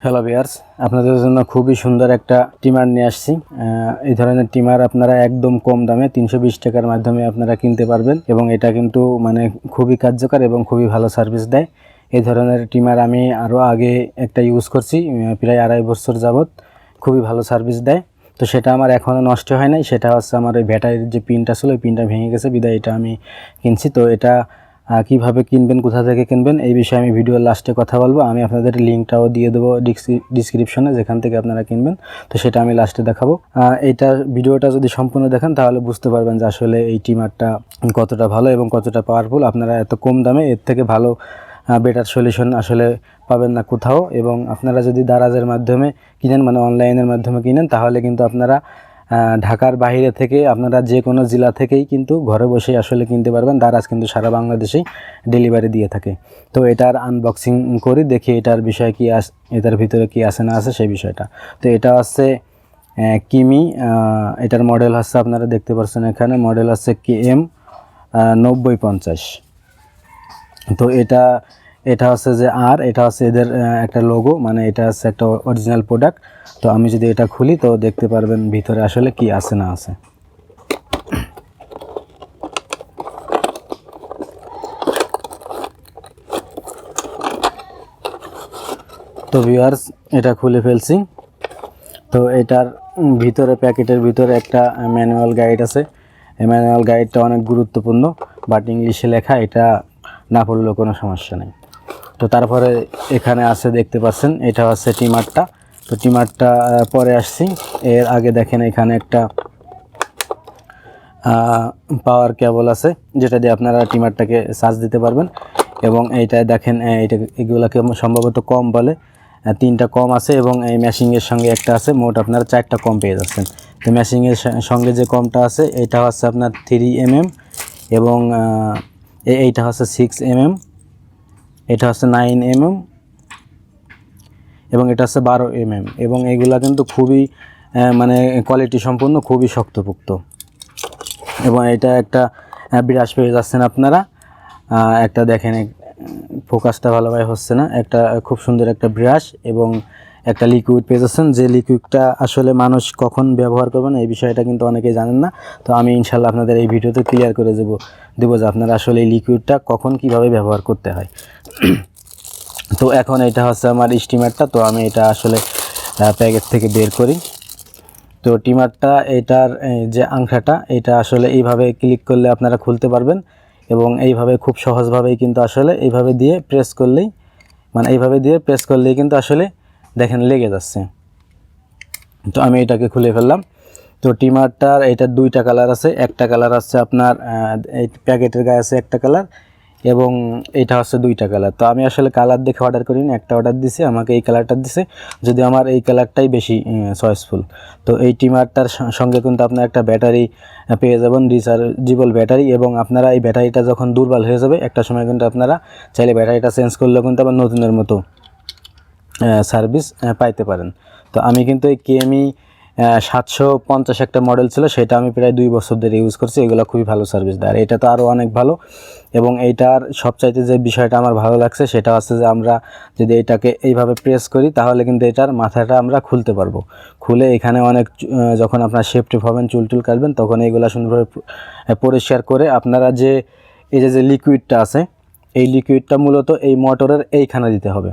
Hello viewers, আপনাদের জন্য খুবই সুন্দর একটা টিমার নিয়ে আসছি। এই ধরনের টিমার আপনারা একদম কম দামে 320 টাকার মাধ্যমে আপনারা কিনতে পারবেন এবং এটা কিন্তু মানে খুবই কার্যকর এবং খুবই ভালো সার্ভিস দেয়। এই ধরনের টিমার আমি আরও আগে একটা ইউজ করছি, প্রায় 2.5 বছর যাবত খুবই ভালো সার্ভিস দেয়। তো সেটা আমার এখনও নষ্ট হয় নাই। সেটা হচ্ছে আমার ওই ব্যাটারির যে পিনটা ছিল ওই পিনটা ভেঙে গেছে, বিদায় এটা আমি কিনছি। তো এটা কিভাবে কিনবেন, কোথা থেকে কিনবেন এই বিষয়ে আমি ভিডিওর লাস্টে কথা বলবো। আমি আপনাদের লিঙ্কটাও দিয়ে দেবো ডিসক্রিপশনে, যেখান থেকে আপনারা কিনবেন। তো সেটা আমি লাস্টে দেখাবো। এইটার ভিডিওটা যদি সম্পূর্ণ দেখেন তাহলে বুঝতে পারবেন যে আসলে এই টিমারটা কতটা ভালো এবং কতটা পাওয়ারফুল। আপনারা এত কম দামে এর থেকে ভালো বেটার সলিউশন আসলে পাবেন না কোথাও। এবং আপনারা যদি দারাজের মাধ্যমে কিনেন, মানে অনলাইনের মাধ্যমে কিনেন, তাহলে কিন্তু আপনারা ঢাকার বাইরে থেকে আপনারা যে কোনো জেলা থেকেই কিন্তু ঘরে বসেই আসলে কিনতে পারবেন। দারাজ কিন্তু সারা বাংলাদেশেই ডেলিভারি দিয়ে থাকে। তো এটার আনবক্সিং করি, দেখি এটার বিষয় কি এটার ভিতরে কি আছে না আছে সেই বিষয়টা। তো এটা হচ্ছে কিমি, এটার মডেল হচ্ছে আপনারা দেখতে পাচ্ছেন এখানে, মডেল হচ্ছে KM-9050। তো এটা হচ্ছে যে এটা হচ্ছে এদের একটা লোগো, মানে এটা হচ্ছে একটা অরিজিনাল প্রোডাক্ট। তো আমি যদি এটা খুলি তো দেখতে পারবেন ভিতরে আসলে কি আছে না আছে। তো ভিউয়ার্স, এটা খুলে ফেলছি। তো এটার ভিতরে, প্যাকেটের ভিতরে একটা ম্যানুয়াল গাইড আছে। এই ম্যানুয়াল গাইডটা অনেক গুরুত্বপূর্ণ, বাট ইংলিশে লেখা, এটা না পড়লেও কোনো সমস্যা নেই। তো তারপরে এখানে আছে দেখতে পাচ্ছেন, এটা হচ্ছে টিমারটা। তো টিমারটা পরে আসছি। এর আগে দেখেন এখানে একটা পাওয়ার কেবল আছে, যেটা দিয়ে আপনারা টিমারটাকে চার্জ দিতে পারবেন। এবং এইটা দেখেন, এগুলোকে সম্ভবত কম বলে, 3টা কম আছে এবং এই ম্যাশিংয়ের সঙ্গে একটা আছে, মোট আপনারা 4টা কম পেয়ে যাচ্ছেন। তো ম্যাশিংয়ের সঙ্গে যে কমটা আছে এটা হচ্ছে আপনার 3mm এবং এইটা হচ্ছে 6mm, এটা হচ্ছে 9mm এবং এটা হচ্ছে 12mm। এবং এইগুলা কিন্তু খুবই মানে কোয়ালিটি সম্পন্ন, খুবই শক্তপোক্ত। এবং এটা একটা ব্রাশ পেয়ে যাচ্ছেন আপনারা। একটা দেখেন, ফোকাসটা ভালোভাবে হচ্ছে না, একটা খুব সুন্দর একটা ব্রাশ এবং একটা লিকুইড পেয়ে যাচ্ছেন, যে লিকুইডটা আসলে মানুষ কখন ব্যবহার করবেন এই বিষয়টা কিন্তু অনেকেই জানেন না। তো আমি ইনশাল্লাহ আপনাদের এই ভিডিওতে ক্লিয়ার করে দেবো যে আপনারা আসলে এই লিকুইডটা কখন কিভাবে ব্যবহার করতে হয়। তো এখন এটা হচ্ছে আমার স্টিমারটা। তো আমি এটা আসলে প্যাকেট থেকে বের করি। তো টিমারটা, এটার যে আংটাটা, এটা আসলে এইভাবে ক্লিক করলে আপনারা খুলতে পারবেন এবং এইভাবে খুব সহজভাবেই কিন্তু আসলে এইভাবে দিয়ে প্রেস করলেই, মানে এইভাবে দিয়ে প্রেস করলেই কিন্তু আসলে দেখেন লেগে যাচ্ছে। তো আমি এটাকে খুলে ফেললাম। তো টিমারটার এটার 2টা কালার আছে। একটা কালার আছে আপনার এই প্যাকেটের গায়ে আছে একটা কালার, এবং এটা হচ্ছে 2টা কালার। তো আমি আসলে কালার দেখে অর্ডার করিনি, একটা অর্ডার দিছি, আমাকে এই কালারটা দিছে, যদি আমার এই কালারটাই বেশি চয়েসফুল। তো এই টিমারটার সঙ্গে কিন্তু আপনার একটা ব্যাটারি পেয়ে যাবেন, রিচার্জেবল ব্যাটারি। এবং আপনারা এই ব্যাটারিটা যখন দুর্বল হয়ে যাবে একটা সময় কিন্তু আপনারা চাইলে ব্যাটারিটা চেঞ্জ করলেও কিন্তু আবার নতুনের মতো সার্ভিস পাইতে পারেন। তো আমি কিন্তু এই KM 750 একটা মডেল ছিল, সেটা আমি প্রায় 2 বছর ধরে ইউজ করছি। এগুলো খুবই ভালো সার্ভিস দেয়, আর এটা তো আরও অনেক ভালো। এবং এইটার সবচাইতে যে বিষয়টা আমার ভালো লাগছে সেটা হচ্ছে যে আমরা যদি এটাকে এইভাবে প্রেস করি তাহলে কিন্তু এটার মাথাটা আমরা খুলতে পারবো। খুলে এখানে অনেক যখন আপনার শেপ টেপ হবেন, চুল টুল কাটবেন, তখন এইগুলো সুন্দরভাবে পরিষ্কার করে আপনারা যে এই যে লিকুইডটা আছে, এই লিকুইডটা মূলত এই মোটরের এইখানে দিতে হবে।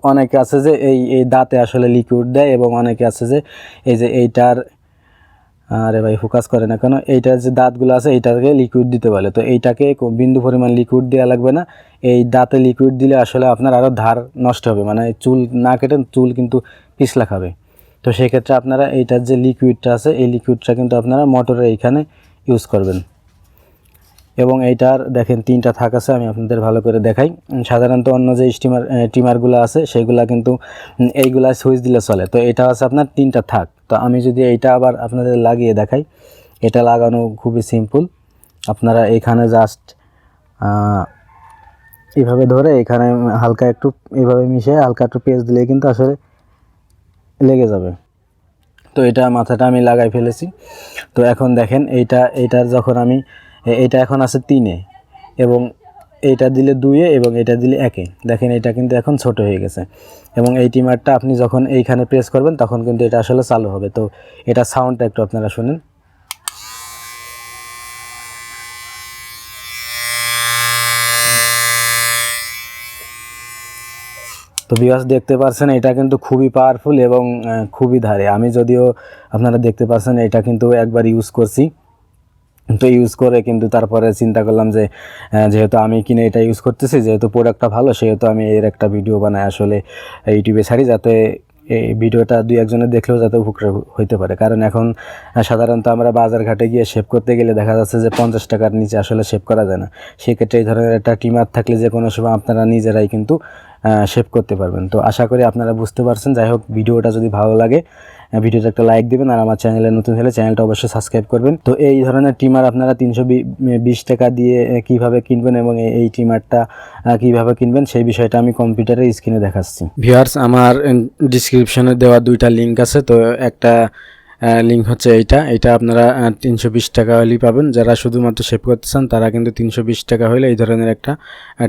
অনেকে আছে যে এই দাঁতে আসলে লিকুইড দেয়, এবং অনেকে আছে যে এই যে এইটার, আরে ভাই ফোকাস করে না কেন, এইটার যে দাঁতগুলো আছে এইটাকে লিকুইড দিতে বলে। তো এইটাকে বিন্দু পরিমাণ লিকুইড দেওয়া লাগবে না। এই দাঁতে লিকুইড দিলে আসলে আপনার আরও ধার নষ্ট হবে, মানে চুল না কেটে চুল কিন্তু পিছলা খাবে। তো সেক্ষেত্রে আপনারা এইটার যে লিকুইডটা আছে এই লিকুইডটা কিন্তু আপনারা মোটরের এইখানে ইউজ করবেন। এবং এইটার দেখেন 3টা থাক আছে, আমি আপনাদের ভালো করে দেখাই। সাধারণত অন্য যে টিমারগুলো আছে সেগুলা কিন্তু এইগুলা সুইচ দিলে চলে। তো এটা আছে আপনার 3টা থাক। তো আমি যদি এইটা আবার আপনাদের লাগিয়ে দেখাই, এটা লাগানো খুবই সিম্পল। আপনারা এখানে জাস্ট এইভাবে ধরে এখানে হালকা একটু এইভাবে মিশিয়ে হালকা একটু পেঁচ দিলেই কিন্তু আসলে লেগে যাবে। তো এটা মাথাটা আমি লাগাই ফেলেছি। তো এখন দেখেন এইটার যখন আমি, এইটা এখন আছে 3-এ এবং এইটা দিলে 2-এ এবং এটা দিলে 1-এ। দেখেন এটা কিন্তু এখন ছোট হয়ে গেছে এবং এই টিমারটা আপনি যখন এইখানে প্রেস করবেন তখন কিন্তু এটা আসলে চালু হবে। তো এটা সাউন্ডটা একটু আপনারা শুনেন। তো ভিউয়ার্স দেখতে পাচ্ছেন এটা কিন্তু খুবই পাওয়ারফুল এবং খুবই ধারে। আমি যদিও আপনারা দেখতে পাচ্ছেন এটা কিন্তু একবার ইউজ করছি, তো ইউজ করে কিন্তু তারপরে চিন্তা করলাম যে যেহেতু আমি কিনে এটা ইউজ করতেছি, যেহেতু প্রোডাক্টটা ভালো, সেহেতু আমি এর একটা ভিডিও বানাই আসলে ইউটিউবে ছাড়ি, যাতে এই ভিডিওটা 2-1জনের দেখলেও যাতে উপকার হইতে পারে। কারণ এখন সাধারণত আমরা বাজার ঘাটে গিয়ে শেভ করতে গেলে দেখা যাচ্ছে যে 50 টাকার নিচে আসলে শেভ করা যায় না। সেক্ষেত্রে এই ধরনের একটা টিমার থাকলে যে কোনো সময় আপনারা নিজেরাই কিন্তু শেভ করতে পারবেন। তো আশা করি আপনারা বুঝতে পারছেন। যাই হোক, ভিডিওটা যদি ভালো লাগে ভিডিওতে একটা লাইক দিবেন, আর আমার চ্যানেলে নতুন হলে চ্যানেলটা অবশ্যই সাবস্ক্রাইব করবেন। তো এই ধরনের টিমার আপনারা 320 টাকা দিয়ে কিভাবে কিনবেন এবং এই টিমারটা কিভাবে কিনবেন সেই বিষয়টা আমি কম্পিউটারের স্ক্রিনে দেখাচ্ছি। ভিউয়ার্স, আমার ডিসক্রিপশনে দেওয়া 2টা লিঙ্ক আছে। তো একটা লিঙ্ক হচ্ছে এইটা আপনারা 320 টাকা হলেই পাবেন। যারা শুধুমাত্র শেভ করতে চান তারা কিন্তু 320 টাকা হলে এই ধরনের একটা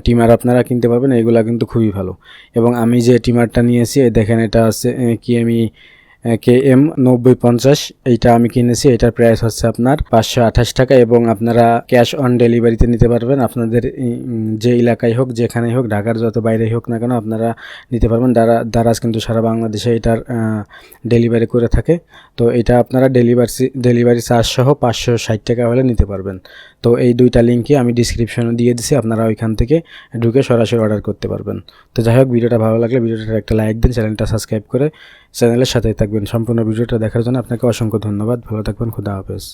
টিমার আপনারা কিনতে পারবেন। এইগুলা কিন্তু খুবই ভালো। এবং আমি যে টিমারটা নিয়েছি দেখেন, এটা হচ্ছে KM-9050। এইটা আমি কিনেছি। এটার প্রাইস হচ্ছে আপনার 528 টাকা এবং আপনারা ক্যাশ অন ডেলিভারিতে নিতে পারবেন। আপনাদের যে এলাকায় হোক, যেখানেই হোক, ঢাকার যত বাইরেই হোক না কেন, আপনারা নিতে পারবেন। দারাজ কিন্তু সারা বাংলাদেশে এটার ডেলিভারি করে থাকে। তো এটা আপনারা ডেলিভারি চার্জ সহ 560 টাকা হলে নিতে পারবেন। তো এই 2টা লিঙ্কই আমি ডিসক্রিপশনে দিয়ে দিছি, আপনারা ওইখান থেকে ঢুকে সরাসরি অর্ডার করতে পারবেন। তো যাই হোক, ভিডিওটা ভালো লাগলে ভিডিওটা একটা লাইক দিন, চ্যানেলটা সাবস্ক্রাইব করে চ্যানেলের সাথেই থাকবেন। সম্পূর্ণ ভিডিওটা দেখার জন্য আপনাকে অসংখ্য ধন্যবাদ। ভালো থাকবেন। খুদা হাফেজ।